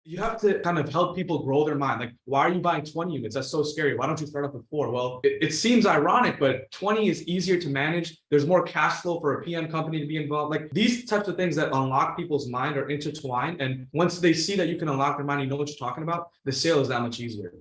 You have to kind of help people grow their mind. Like, why are you buying 20 units? That's so scary. Why don't you start off with 4? Well, it seems ironic, but 20 is easier to manage. There's more cash flow for a PM company to be involved. Like, these types of things that unlock people's mind are intertwined. And once they see that you can unlock their mind, you know what you're talking about, the sale is that much easier.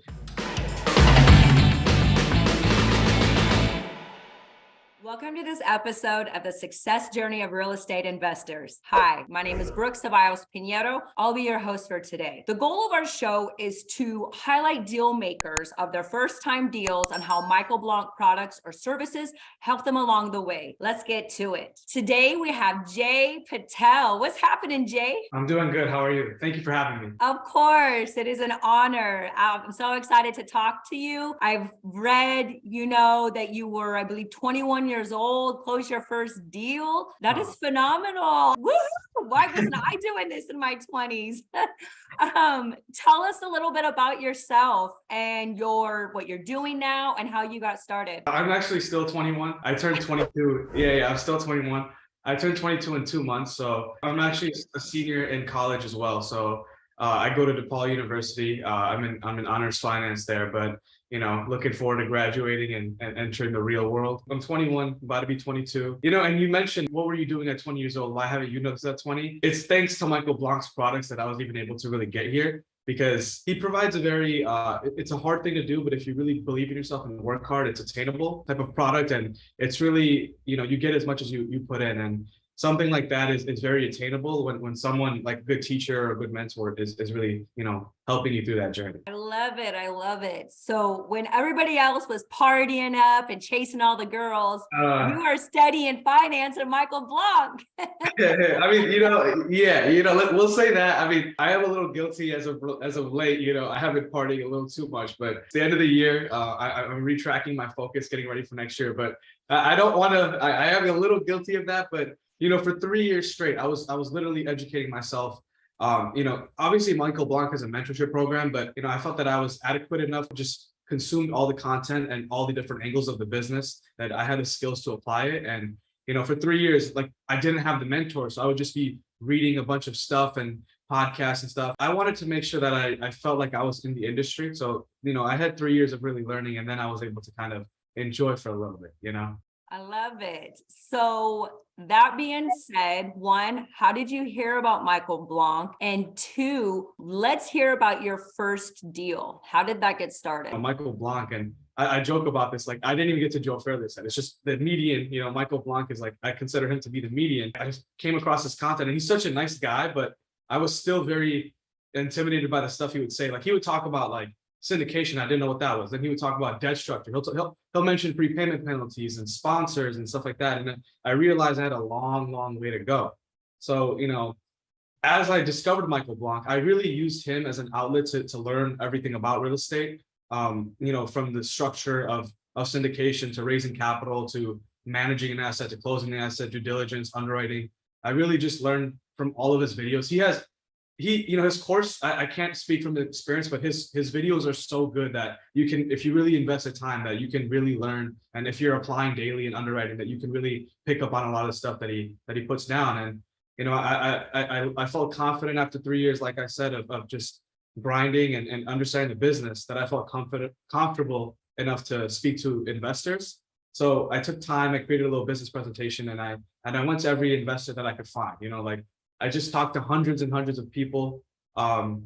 Welcome to this episode of the Success Journey of Real Estate Investors. Hi, my name is Ceballos-Pinero. I'll be your host for today. The goal of our show is to highlight deal makers of their first-time deals and how Michael Blanc products or services help them along the way. Let's get to it. Today we have Jay Patel. What's happening, Jay? I'm doing good. How are you? Thank you for having me. Of course, it is an honor. I'm so excited to talk to you. I've read, that you were, I believe, 21 years old, closed your first deal. That is phenomenal. Woo-hoo! Why wasn't I doing this in my 20s? Tell us a little bit about yourself and what you're doing now and how you got started. I'm actually still 21. I turned 22. Yeah, I'm still 21. I turned 22 in 2 months. So I'm actually a senior in college as well. So I go to DePaul University. I'm in honors finance there, but looking forward to graduating and entering the real world. I'm 21, about to be 22. And you mentioned, what were you doing at 20 years old? Why haven't you noticed at 20? It's thanks to Michael Blanc's products that I was even able to really get here, because he provides a very, it's a hard thing to do, but if you really believe in yourself and work hard, it's attainable type of product. And it's really, you get as much as you put in. And something like that is very attainable when someone like a good teacher or a good mentor is really, helping you through that journey. I love it. I love it. So when everybody else was partying up and chasing all the girls, you are studying finance and Michael Blanc. I mean, we'll say that. I mean, I am a little guilty as of late. I have been partying a little too much, but it's the end of the year. I'm retracking my focus, getting ready for next year. But I don't want to. I am a little guilty of that. But for 3 years straight, I was literally educating myself. Obviously Michael Blanc has a mentorship program, but I felt that I was adequate enough, just consumed all the content and all the different angles of the business, that I had the skills to apply it. And for 3 years, like, I didn't have the mentor, so I would just be reading a bunch of stuff and podcasts and stuff. I wanted to make sure that I felt like I was in the industry. So I had 3 years of really learning, and then I was able to kind of enjoy for a little bit. I love it. So that being said, 1, how did you hear about Michael Blanc? And 2, let's hear about your first deal. How did that get started? Michael Blanc, and I joke about this, like, I didn't even get to Joe Fairless. It's just the median, Michael Blanc is like, I consider him to be the median. I just came across his content, and he's such a nice guy, but I was still very intimidated by the stuff he would say. Like, he would talk about like syndication. I didn't know what that was. Then he would talk about debt structure. He'll mention prepayment penalties and sponsors and stuff like that. And then I realized I had a long way to go. So, as I discovered Michael Blanc, I really used him as an outlet to learn everything about real estate. From the structure of syndication to raising capital to managing an asset to closing an asset, due diligence, underwriting. I really just learned from all of his videos. His course, I can't speak from the experience, but his videos are so good that you can, if you really invest the time, that you can really learn. And if you're applying daily in underwriting, that you can really pick up on a lot of stuff that he puts down. And, I felt confident after 3 years, like I said, of just grinding and understanding the business, that I felt comfortable enough to speak to investors. So I took time, I created a little business presentation, and I went to every investor that I could find. I just talked to hundreds and hundreds of people. I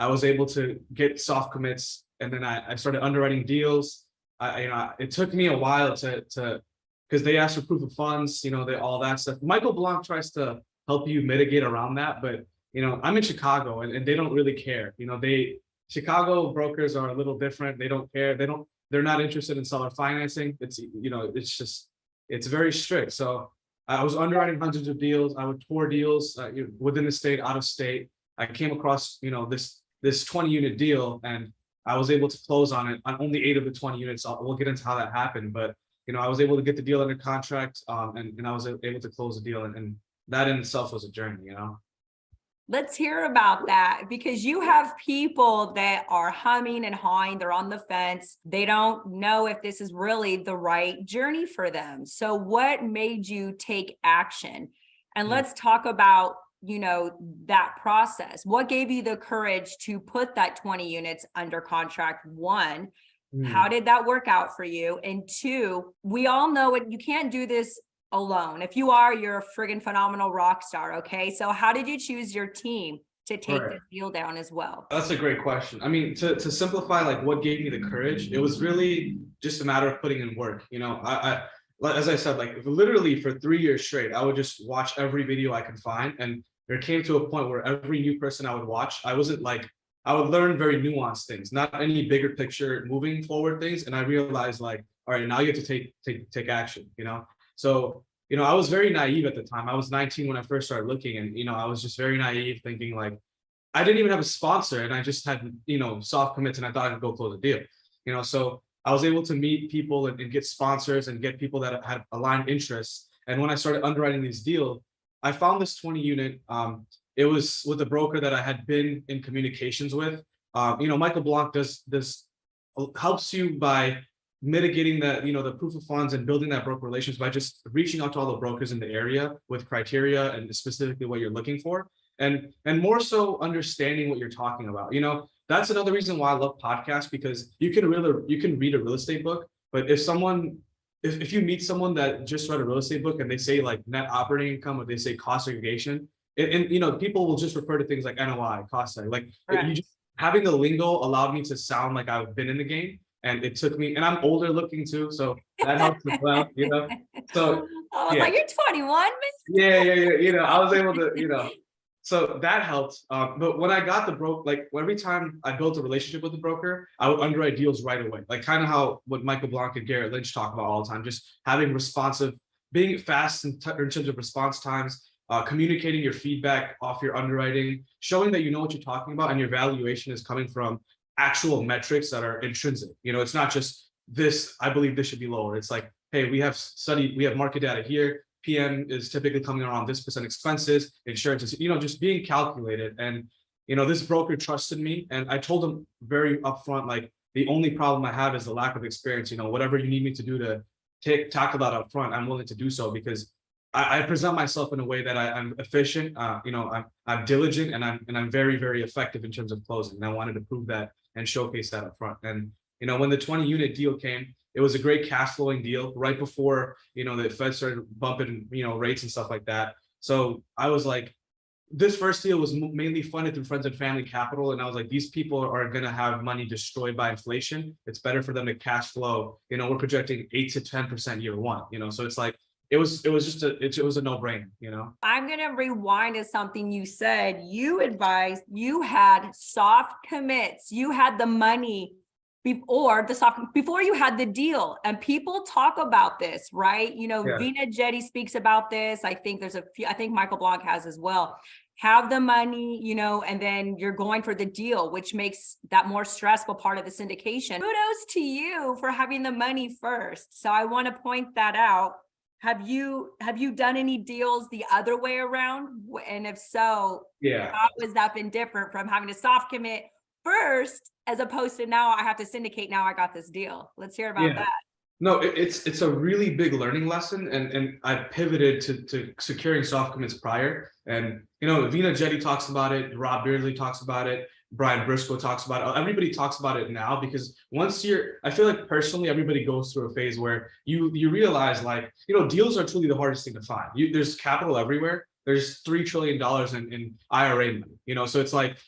was able to get soft commits, and then I started underwriting deals. It took me a while because they asked for proof of funds, all that stuff. Michael Blanc tries to help you mitigate around that, but I'm in Chicago, and they don't really care. Chicago brokers are a little different. They don't care. They're not interested in seller financing. It's very strict. So I was underwriting hundreds of deals. I would tour deals within the state, out of state. I came across, this 20 unit deal, and I was able to close on it on only 8 of the 20 units. We'll get into how that happened, but I was able to get the deal under contract, and I was able to close the deal, and that in itself was a journey. Let's hear about that, because you have people that are humming and hawing. They're on the fence. They don't know if this is really the right journey for them. So what made you take action? And let's talk about that process? What gave you the courage to put that 20 units under contract? One, how did that work out for you? And two, we all know it, you can't do this alone. If you are, you're a friggin' phenomenal rock star. Okay. So how did you choose your team to take this deal down as well? That's a great question. I mean, to simplify, like what gave me the courage, it was really just a matter of putting in work. I as I said, like literally for 3 years straight, I would just watch every video I could find. And there came to a point where every new person I would watch, I would learn very nuanced things, not any bigger picture moving forward things. And I realized like, all right, now you have to take action, So, I was very naive at the time. I was 19 when I first started looking, and, I was just very naive thinking like, I didn't even have a sponsor, and I just had, soft commits, and I thought I could go close a deal, so I was able to meet people and get sponsors and get people that had aligned interests. And when I started underwriting these deals, I found this 20 unit. It was with a broker that I had been in communications with. Michael Blanc helps you by mitigating the proof of funds and building that broker relations by just reaching out to all the brokers in the area with criteria and specifically what you're looking for. And more so understanding what you're talking about. That's another reason why I love podcasts, because you can read a real estate book, but if you meet someone that just read a real estate book and they say like net operating income, or they say cost segregation, and people will just refer to things like NOI, cost seg. Like having the lingo allowed me to sound like I've been in the game. And it took me, and I'm older looking too, so that helps as well, So I was like, you're 21, man. Yeah. I was able to, so that helped. But when I got the broker, like every time I built a relationship with the broker, I would underwrite deals right away. Like kind of how what Michael Blanc and Garrett Lynch talk about all the time, just having being fast in terms of response times, communicating your feedback off your underwriting, showing that you know what you're talking about and your valuation is coming from actual metrics that are intrinsic. It's not just this, I believe this should be lower. It's like, hey, we have market data here. PM is typically coming around this percent expenses, insurance is, just being calculated. And, this broker trusted me. And I told him very upfront, like the only problem I have is the lack of experience. Whatever you need me to do to tackle that upfront, I'm willing to do so, because I present myself in a way that I'm efficient, I'm diligent, and I'm very, very effective in terms of closing. And I wanted to prove that and showcase that up front. And when the 20 unit deal came, it was a great cash flowing deal right before the Fed started bumping rates and stuff like that. So I was like, this first deal was mainly funded through friends and family capital, and I was like, these people are going to have money destroyed by inflation. It's better for them to cash flow. We're projecting 8 to 10% year one. So it's like, it was a no-brainer. I'm going to rewind to something you said. You advised, you had soft commits, you had the money before you had the deal, and people talk about this, right? Vina Jetty speaks about this. I think there's I think Michael Blanc has as well. Have the money, and then you're going for the deal, which makes that more stressful part of the syndication. Kudos to you for having the money first. So I want to point that out. Have you done any deals the other way around? And if so, how has that been different from having a soft commit first as opposed to now I have to syndicate, now I got this deal? Let's hear about that. No, it's a really big learning lesson, and I pivoted to securing soft commits prior. And Vina Jetty talks about it, Rob Beardsley talks about it, Brian Briscoe talks about it. Everybody talks about it now, because I feel like personally, everybody goes through a phase where you realize like, deals are truly the hardest thing to find. There's capital everywhere. There's $3 trillion in IRA money, so it's like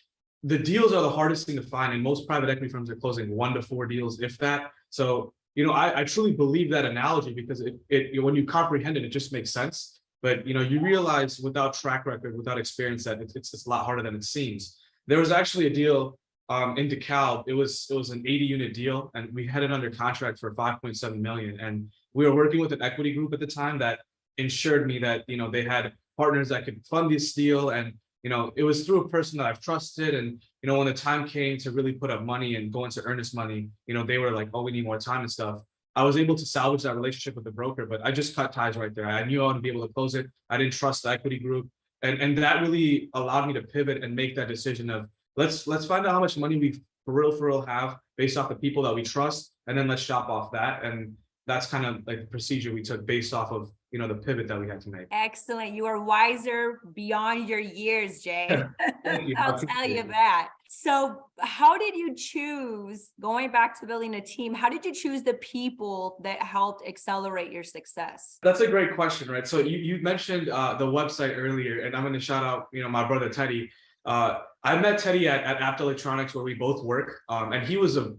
the deals are the hardest thing to find, and most private equity firms are closing 1 to 4 deals, if that. So, I truly believe that analogy, because it when you comprehend it, it just makes sense. But, you realize without track record, without experience, that it's a lot harder than it seems. There was actually a deal in DePaul. It was an 80 unit deal, and we had it under contract for 5.7 million. And we were working with an equity group at the time that ensured me that, they had partners that could fund this deal. And, it was through a person that I've trusted. And, when the time came to really put up money and go into earnest money, they were like, oh, we need more time and stuff. I was able to salvage that relationship with the broker, but I just cut ties right there. I knew I wouldn't be able to close it. I didn't trust the equity group. And that really allowed me to pivot and make that decision of let's find out how much money we for real have based off the people that we trust, and then let's shop off that. And that's kind of like the procedure we took based off of the pivot that we had to make. Excellent. You are wiser beyond your years, Jay. Thank you. I'll tell you that. So how did you choose, going back to building a team, how did you choose the people that helped accelerate your success? That's a great question, right? So you mentioned the website earlier, and I'm going to shout out, my brother Teddy. I met Teddy at Apt Electronics, where we both work, and he was a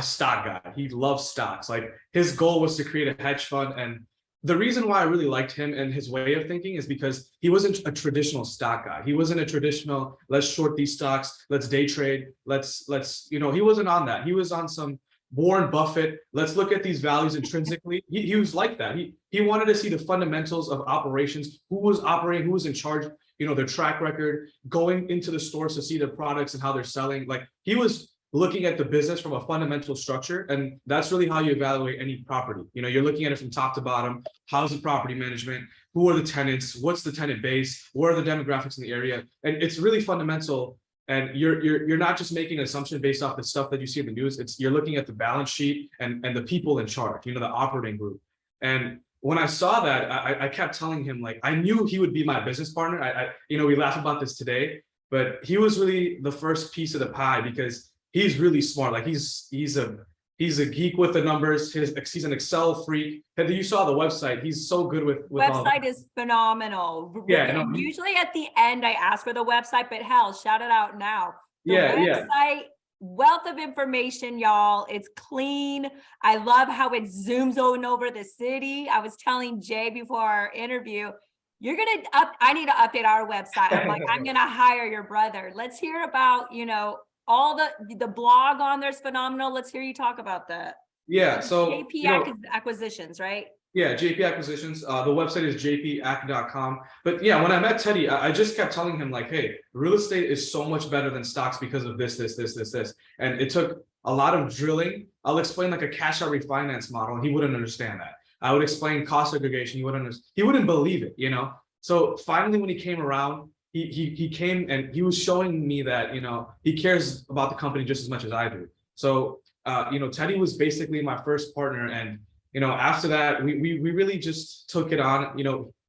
stock guy. He loves stocks. Like, his goal was to create a hedge fund. And the reason why I really liked him and his way of thinking is because he wasn't a traditional stock guy. He wasn't a traditional, let's short these stocks, let's day trade, let's he wasn't on that. He was on some Warren Buffett, let's look at these values intrinsically. He was like that. He wanted to see the fundamentals of operations, who was operating, who was in charge, their track record, going into the stores to see their products and how they're selling. Like, he was looking at the business from a fundamental structure. And that's really how you evaluate any property. You're looking at it from top to bottom. How's the property management? Who are the tenants? What's the tenant base? What are the demographics in the area? And it's really fundamental. And you're not just making an assumption based off the stuff that you see in the news. You're looking at the balance sheet and the people in charge, the operating group. And when I saw that, I kept telling him, like, I knew he would be my business partner. We laugh about this today, but he was really the first piece of the pie, because he's really smart. Like, he's a geek with the numbers. He's an Excel freak. And you saw the website. He's so good with website is phenomenal. Yeah. Usually at the end I ask for the website, but hell, shout it out now. The website, wealth of information, y'all. It's clean. I love how it zooms on over the city. I was telling Jay before our interview, I need to update our website. I'm like, I'm gonna hire your brother. Let's hear about, all the blog on there's phenomenal. Let's hear you talk about that. Yeah. So JP Acquisitions, right? Yeah, JP Acquisitions. The website is jpac.com. But yeah, when I met Teddy, I just kept telling him, like, hey, real estate is so much better than stocks because of this. And it took a lot of drilling. I'll explain like a cash out refinance model, and he wouldn't understand that. I would explain cost segregation. He wouldn't believe it, So finally, when he came around, he came and he was showing me that, he cares about the company just as much as I do. So, Teddy was basically my first partner. And, after that, we really just took it on.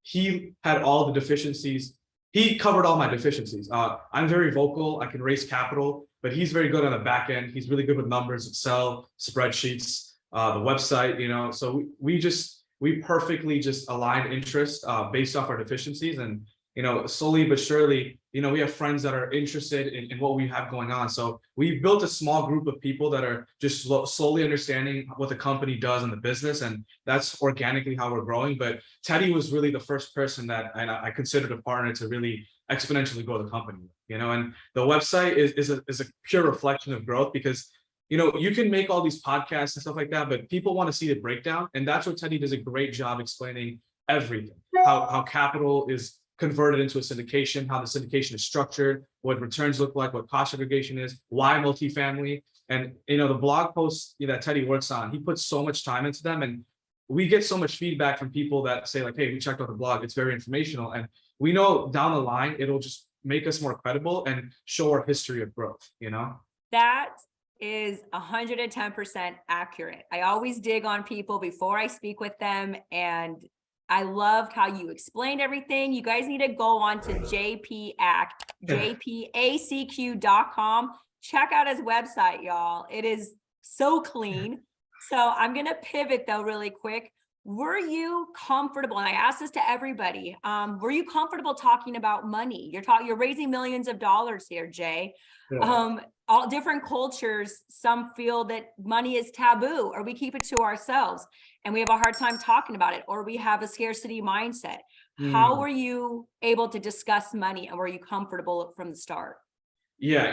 He had all the deficiencies. He covered all my deficiencies. I'm very vocal. I can raise capital, but he's very good on the back end. He's really good with numbers, Excel, spreadsheets, the website, so we perfectly just aligned interests based off our deficiencies. And slowly but surely, we have friends that are interested in what we have going on. So we've built a small group of people that are just slowly understanding what the company does in the business. And that's organically how we're growing. But Teddy was really the first person that I considered a partner to really exponentially grow the company. And the website is a pure reflection of growth, because you can make all these podcasts and stuff like that, but people want to see the breakdown. And that's what Teddy does a great job explaining everything, how capital is converted into a syndication, how the syndication is structured, what returns look like, what cost segregation is, why multifamily. And, the blog posts that Teddy works on, he puts so much time into them. And we get so much feedback from people that say, like, hey, we checked out the blog. It's very informational. And we know down the line, it'll just make us more credible and show our history of growth, That is 110% accurate. I always dig on people before I speak with them, and I loved how you explained everything. You guys need to go on to jpacq.com. Check out his website, y'all. It is so clean. So I'm going to pivot though really quick. Were you comfortable? And I asked this to everybody. Were you comfortable talking about money? You're raising millions of dollars here, Jay. Yeah. All different cultures, some feel that money is taboo, or we keep it to ourselves and we have a hard time talking about it, or we have a scarcity mindset. How were you able to discuss money, and were you comfortable from the start? Yeah,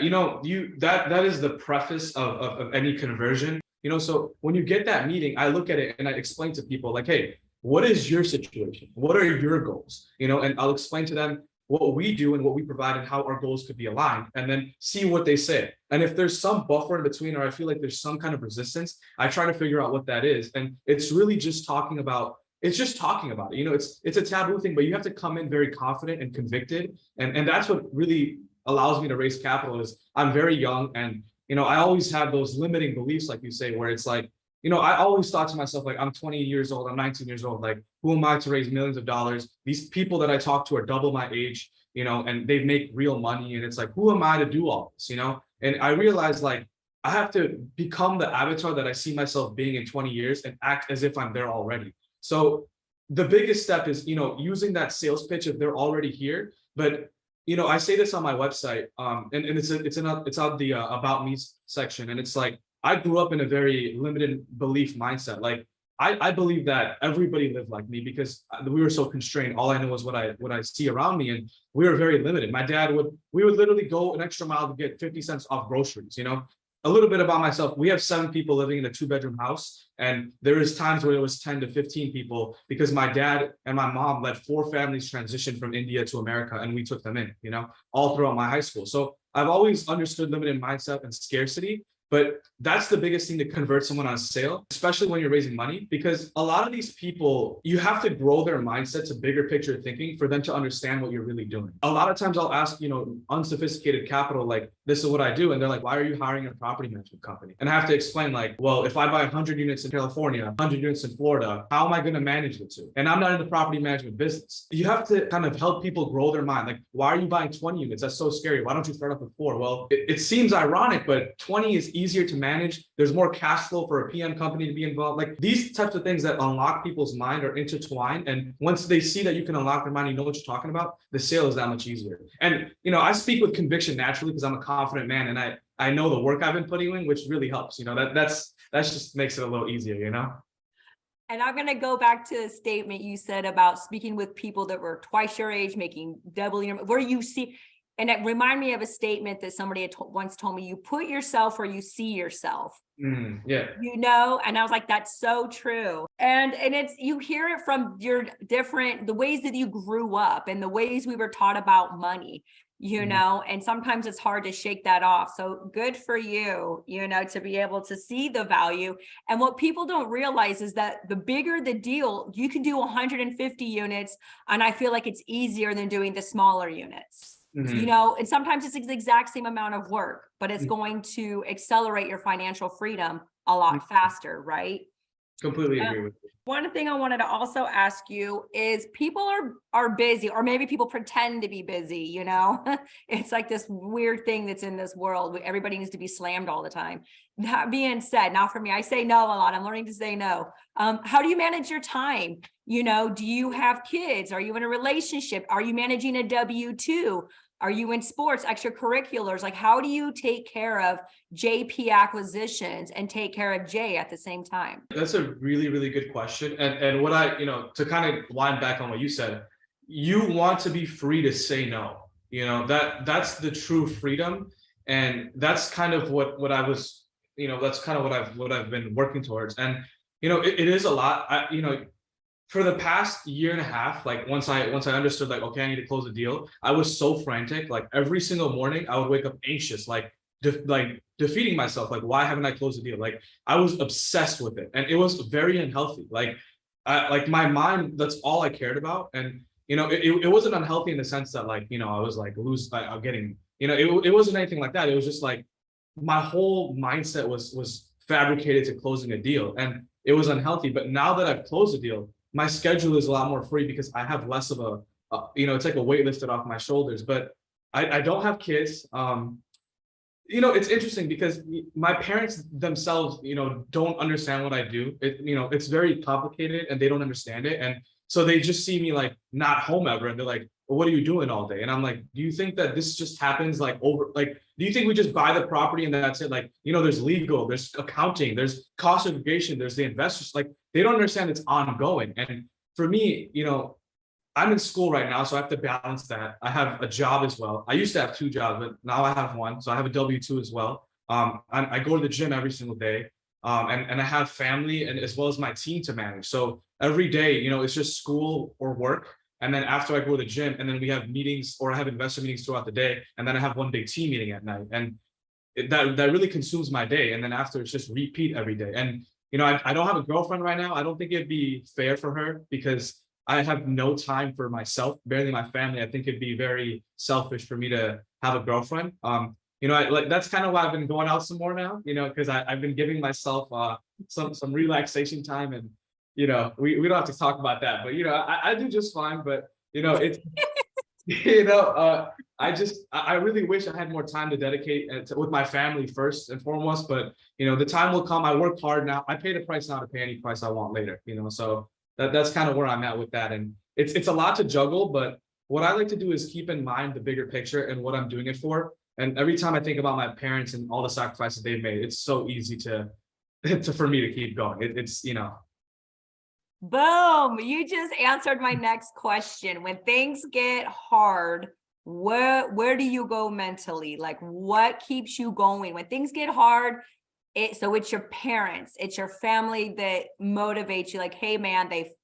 that is the preface of any conversion. So when you get that meeting, I look at it and I explain to people, like, hey, what is your situation? What are your goals? And I'll explain to them what we do and what we provide and how our goals could be aligned, and then see what they say. And if there's some buffer in between, or I feel like there's some kind of resistance, I try to figure out what that is. And it's really just talking about it. It's a taboo thing, but you have to come in very confident and convicted. And that's what really allows me to raise capital. Is I'm very young, and I always have those limiting beliefs, like you say, where it's like, I always thought to myself, like, I'm 20 years old, I'm 19 years old. Like, who am I to raise millions of dollars? These people that I talk to are double my age, and they make real money. And it's like, who am I to do all this, And I realized, like, I have to become the avatar that I see myself being in 20 years and act as if I'm there already. So the biggest step is, using that sales pitch if they're already here. But I say this on my website, and it's on the about me section, and it's like I grew up in a very limited belief mindset. Like I believe that everybody lived like me because we were so constrained. All I know is what I see around me, and we were very limited. We would literally go an extra mile to get 50 cents off groceries. A little bit about myself. We have 7 people living in a 2-bedroom house. And there is times where it was 10 to 15 people because my dad and my mom let 4 families transition from India to America and we took them in, all throughout my high school. So I've always understood limited mindset and scarcity. But that's the biggest thing to convert someone on a sale, especially when you're raising money, because a lot of these people, you have to grow their mindset to bigger picture thinking for them to understand what you're really doing. A lot of times I'll ask, unsophisticated capital, like, this is what I do. And they're like, why are you hiring a property management company? And I have to explain, like, well, if I buy 100 units in California, 100 units in Florida, how am I going to manage the two? And I'm not in the property management business. You have to kind of help people grow their mind. Like, why are you buying 20 units? That's so scary. Why don't you start off with 4? Well, it seems ironic, but 20 is easier to manage. There's more cash flow for a PM company to be involved. Like, these types of things that unlock people's mind are intertwined. And once they see that you can unlock their mind, you know what you're talking about, the sale is that much easier. And, I speak with conviction naturally because I'm a confident man and I know the work I've been putting in, which really helps. That's just makes it a little easier, And I'm going to go back to the statement you said about speaking with people that were twice your age, making double your, where you see. And it reminded me of a statement that somebody had once told me, you put yourself where you see yourself. Yeah. And I was like, that's so true. And it's, you hear it from the ways that you grew up and the ways we were taught about money, and sometimes it's hard to shake that off. So good for you, to be able to see the value. And what people don't realize is that the bigger the deal, you can do 150 units. And I feel like it's easier than doing the smaller units. And sometimes it's the exact same amount of work, but it's going to accelerate your financial freedom a lot faster, right? Completely agree with you. One thing I wanted to also ask you is people are busy, or maybe people pretend to be busy, It's like this weird thing that's in this world. Everybody needs to be slammed all the time. That being said, now for me, I say no a lot. I'm learning to say no. How do you manage your time? Do you have kids? Are you in a relationship? Are you managing a W-2? Are you in sports, extracurriculars? Like, how do you take care of JP acquisitions and take care of Jay at the same time? That's a really, really good question. And what to kind of wind back on what you said, you want to be free to say no. That's the true freedom. And that's kind of what I was, that's kind of what I've been working towards. And, it is a lot. For the past year and a half, like once I understood, like, okay, I need to close a deal, I was so frantic. Like every single morning I would wake up anxious, like defeating myself. Like, why haven't I closed the deal? Like, I was obsessed with it and it was very unhealthy. Like my mind, that's all I cared about. And, it wasn't unhealthy in the sense that, like, I was like I'm getting, it wasn't anything like that. It was just like my whole mindset was fabricated to closing a deal and it was unhealthy. But now that I've closed the deal, my schedule is a lot more free because I have less of it's like a weight lifted off my shoulders. But I don't have kids. It's interesting because my parents themselves, don't understand what I do. It's very complicated and they don't understand it. And so they just see me like not home ever. And they're like, well, what are you doing all day? And I'm like, do you think that this just happens like over, like, do you think we just buy the property and that's it? Like, there's legal, there's accounting, there's cost segregation, there's the investors, like they don't understand it's ongoing. And for me, I'm in school right now, so I have to balance that. I have a job as well. I used to have 2 jobs, but now I have 1. So I have a W-2 as well. I go to the gym every single day. And I have family and as well as my team to manage. So every day, it's just school or work. And then after I go to the gym, and then we have meetings or I have investor meetings throughout the day. And then I have one big team meeting at night. And that really consumes my day. And then after it's just repeat every day. And, I don't have a girlfriend right now. I don't think it'd be fair for her because I have no time for myself, barely my family. I think it'd be very selfish for me to have a girlfriend. that's kind of why I've been going out some more now, because I've been giving myself some relaxation time, and we don't have to talk about that, but I do just fine, but it's I really wish I had more time to dedicate with my family first and foremost, but the time will come. I work hard now. I pay the price now to pay any price I want later, so that's kind of where I'm at with that. And it's a lot to juggle, but what I like to do is keep in mind the bigger picture and what I'm doing it for. And every time I think about my parents and all the sacrifices they've made, it's so easy to for me to keep going. It's Boom, you just answered my next question. When things get hard, where do you go mentally? Like, what keeps you going when things get hard? So it's your parents, it's your family that motivates you. Like, hey man, they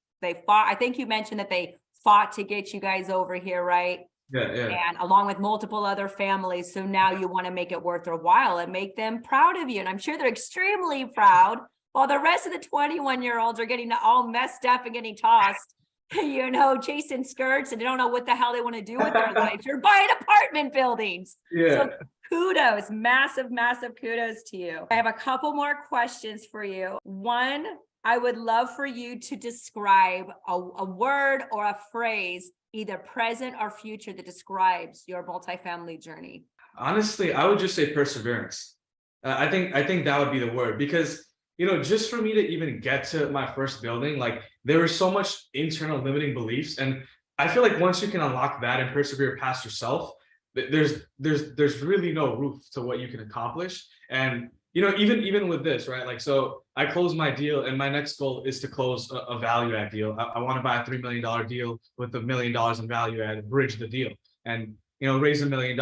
fought. I think you mentioned that they fought to get you guys over here, right? yeah. And along with multiple other families. So now you want to make it worth their while and make them proud of you. And I'm sure they're extremely proud, while the rest of the 21-year-olds are getting all messed up and getting tossed, chasing skirts, and they don't know what the hell they want to do with their life. You're buying apartment buildings. Yeah. So kudos, massive, massive kudos to you. I have a couple more questions for you. One, I would love for you to describe a word or a phrase, either present or future, that describes your multifamily journey. Honestly, I would just say perseverance. I think that would be the word, because just for me to even get to my first building, like there was so much internal limiting beliefs, and I feel like once you can unlock that and persevere past yourself, there's really no roof to what you can accomplish. And even with this, right? Like, so I closed my deal, and my next goal is to close a value add deal. I want to buy a $3 million deal with $1 million in value add, bridge the deal, and raise $1 million.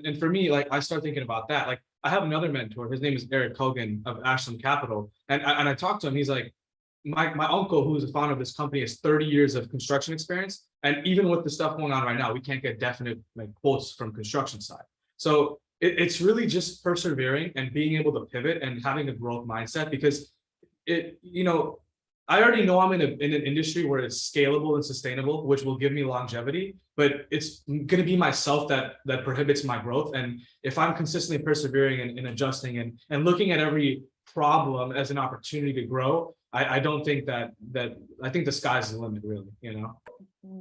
And for me, like, I start thinking about that. Like, I have another mentor. His name is Eric Hogan of Ashland Capital, and I talked to him. He's like, my uncle, who is the founder of this company, has 30 years of construction experience, and even with the stuff going on right now, we can't get definite quotes from construction side. So it's really just persevering and being able to pivot and having a growth mindset, because I already know I'm in an industry where it's scalable and sustainable, which will give me longevity, but it's going to be myself that prohibits my growth. And if I'm consistently persevering and adjusting and looking at every problem as an opportunity to grow, I don't think that I think the sky's the limit, really.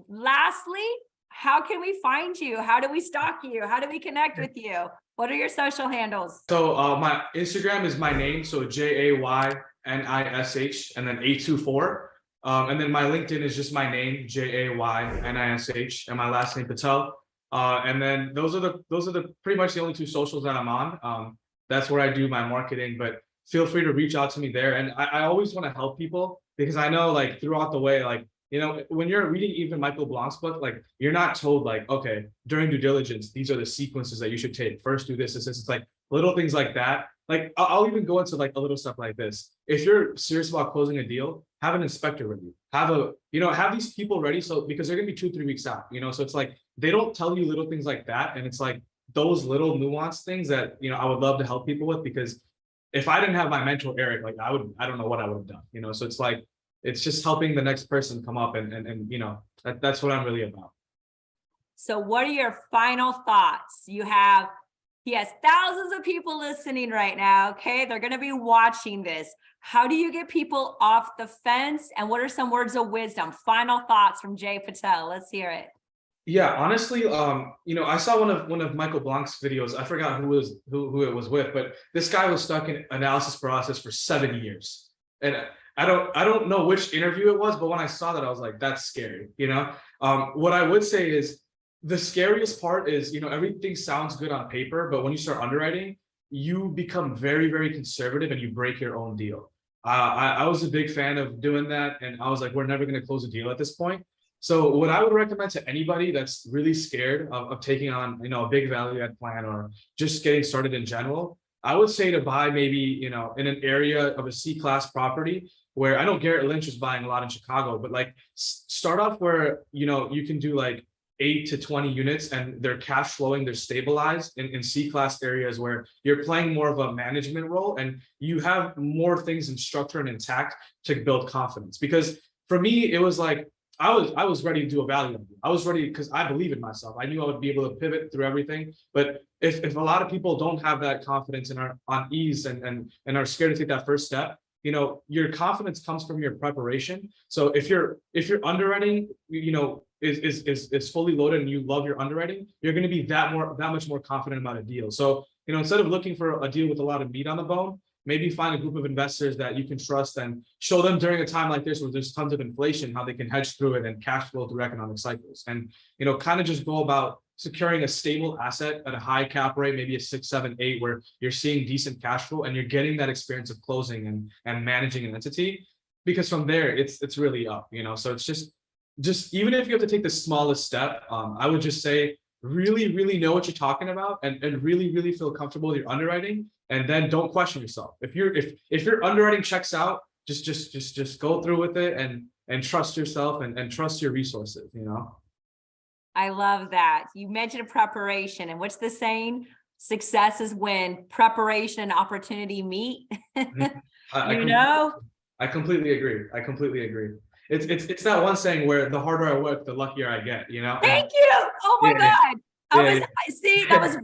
Lastly, how can we find you? How do we stalk you? How do we connect with you? What are your social handles? So my Instagram is my name, so Jaynish, and then 824. And then my LinkedIn is just my name, Jaynish, and my last name Patel. And then those are the pretty much the only two socials that I'm on. That's where I do my marketing, but feel free to reach out to me there. And I always want to help people, because I know, like, throughout the way, like, when you're reading even Michael Blanc's book, like, you're not told, like, okay, during due diligence, these are the sequences that you should take. First, do this. It's like little things like that. Like, I'll even go into like a little stuff like this. If you're serious about closing a deal, have an inspector ready. Have these people ready, so because they're gonna be 2-3 weeks out. So it's like they don't tell you little things like that, and it's like those little nuanced things that I would love to help people with, because if I didn't have my mentor Eric, like I don't know what I would have done. So it's like, it's just helping the next person come up, and that's what I'm really about. So what are your final thoughts? He has thousands of people listening right now. Okay, they're going to be watching this. How do you get people off the fence? And what are some words of wisdom? Final thoughts from Jay Patel. Let's hear it. Yeah, honestly, I saw one of Michael Blanc's videos. I forgot who it was with, but this guy was stuck in analysis paralysis for 7 years. And I don't know which interview it was, but when I saw that, I was like, that's scary. What I would say is, the scariest part is, everything sounds good on paper, but when you start underwriting, you become very, very conservative and you break your own deal. I was a big fan of doing that, and I was like, we're never going to close a deal at this point. So what I would recommend to anybody that's really scared of taking on, a big value add plan, or just getting started in general, I would say to buy maybe, in an area of a C-class property, where I know Garrett Lynch is buying a lot in Chicago, but like start off where, you can do like 8 to 20 units and they're cash flowing, they're stabilized in C-class areas where you're playing more of a management role and you have more things in structure and intact to build confidence. Because for me, it was like, I was ready to do a value review. I was ready because I believe in myself. I knew I would be able to pivot through everything. But if a lot of people don't have that confidence and are on ease and are scared to take that first step, you know, your confidence comes from your preparation. So if your underwriting, you know, is fully loaded and you love your underwriting, you're going to be that much more confident about a deal. So, you know, instead of looking for a deal with a lot of meat on the bone, maybe find a group of investors that you can trust and show them during a time like this where there's tons of inflation, how they can hedge through it and cash flow through economic cycles. And, you know, kind of just go about securing a stable asset at a high cap rate, maybe a 6, 7, 8, where you're seeing decent cash flow and you're getting that experience of closing and managing an entity. Because from there, it's really up, you know. So it's just even if you have to take the smallest step, I would just say really know what you're talking about and really feel comfortable with your underwriting, and then don't question yourself. If your underwriting checks out, just go through with it and trust yourself and trust your resources, you know. I love that. You mentioned preparation, and what's the saying? Success is when preparation and opportunity meet. I completely agree. It's that one saying where the harder I work, the luckier I get, you know? Thank you. Oh my God. See, that was,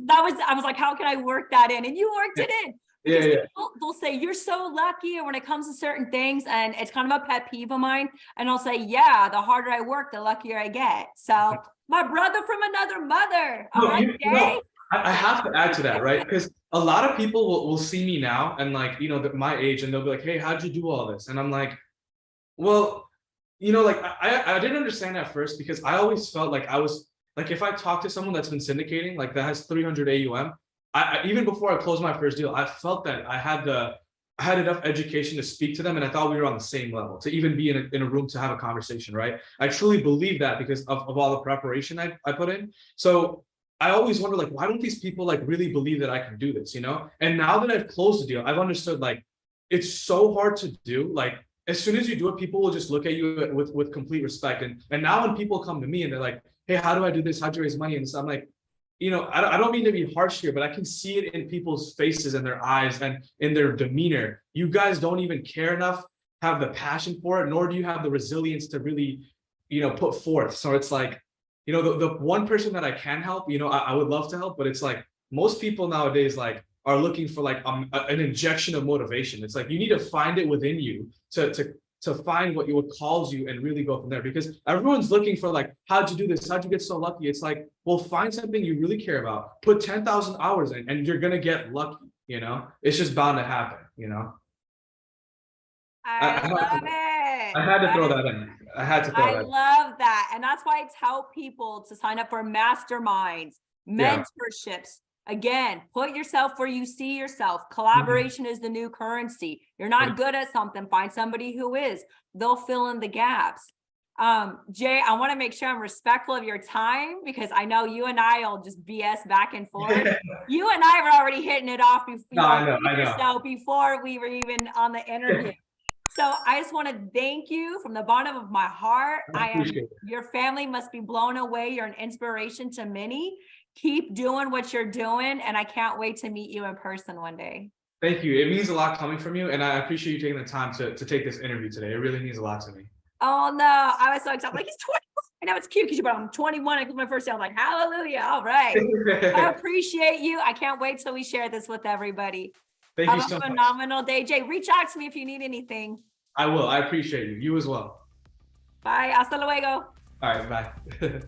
I was like, how can I work that in? And you worked it in. Because they'll say, you're so lucky when it comes to certain things. And it's kind of a pet peeve of mine. And I'll say, yeah, the harder I work, the luckier I get. So my brother from another mother. All right, Jay? I have to add to that, right? Because a lot of people will see me now and like, you know, my age, and they'll be like, hey, how'd you do all this? And I'm like, well, you know, like I didn't understand at first, because I always felt like I was like, if I talk to someone that's been syndicating, like that has 300 AUM, I even before I closed my first deal, I felt that I had enough education to speak to them, and I thought we were on the same level to even be in a room to have a conversation, right? I truly believe that because of all the preparation I put in. So I always wonder, like, why don't these people like really believe that I can do this, you know? And now that I've closed the deal, I've understood like it's so hard to do. Like as soon as you do it, people will just look at you with complete respect. And now when people come to me and they're like, hey, how do I do this? How'd you raise money? And so I'm like, you know, I don't mean to be harsh here, but I can see it in people's faces and their eyes and in their demeanor. You guys don't even care enough, have the passion for it, nor do you have the resilience to really, you know, put forth. So it's like, you know, the one person that I can help, you know, I would love to help, but it's like most people nowadays like are looking for like an injection of motivation. It's like you need to find it within you to find what calls you and really go from there, because everyone's looking for like, how'd you do this? How'd you get so lucky? It's like, well, find something you really care about, put 10,000 hours in, and you're going to get lucky. You know, it's just bound to happen, you know? I love it. I had to throw that in. I love that. And that's why I tell people to sign up for masterminds, mentorships. Again, put yourself where you see yourself. Collaboration is the new currency. You're not good at something, find somebody who is. They'll fill in the gaps. Jay, I want to make sure I'm respectful of your time, because I know you and I will just BS back and forth. You and I were already hitting it off before, I know. So before we were even on the interview. So I just want to thank you from the bottom of my heart. Your family must be blown away. You're an inspiration to many. Keep doing what you're doing, and I can't wait to meet you in person one day. Thank you. It means a lot coming from you, and I appreciate you taking the time to take this interview today. It really means a lot to me. Oh no, I was so excited. Like, he's 21. I know it's cute because I'm 21. I closed my first deal. I'm like, hallelujah. All right. I appreciate you. I can't wait till we share this with everybody. Thank you so much. Have a phenomenal day. Jay, reach out to me if you need anything. I will. I appreciate you. You as well. Bye. Hasta luego. All right. Bye.